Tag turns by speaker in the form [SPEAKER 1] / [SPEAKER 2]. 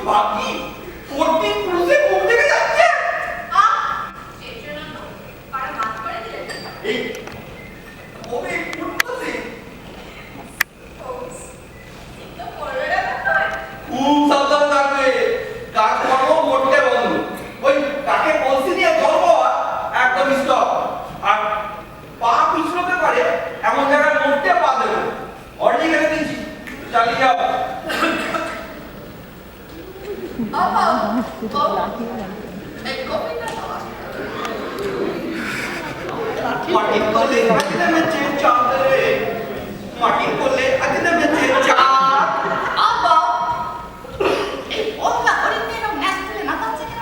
[SPEAKER 1] বাকি 14 পুরুষের মুখ থেকে যাচ্ছে।
[SPEAKER 2] এর জন্য তো কারা মাছ করে দিলেন।
[SPEAKER 1] এই কবে করতেছে
[SPEAKER 2] তো করবে না ব্যাপার।
[SPEAKER 1] খুব সাবধান থাকবে। কাক কর্ম করতে বন্ধ। ওই কাকে কলসি দিয়ে জল পাওয়া একদম স্টপ। আর পা পিছলতে পারে এমন জায়গায় মরতে পা দেবে। অলরেডি গেলে দিচ্ছি, চালিয়ে যাও।
[SPEAKER 2] এই কবিতা
[SPEAKER 1] মাটির কোলে আজ নেমেছে চাঁদ রে, মাটির কোলে আজ নেমেছে চাঁদ।
[SPEAKER 2] এই বন্ধা করে নিয়ে ম্যাচ খেলে না পাচ্ছে কেন?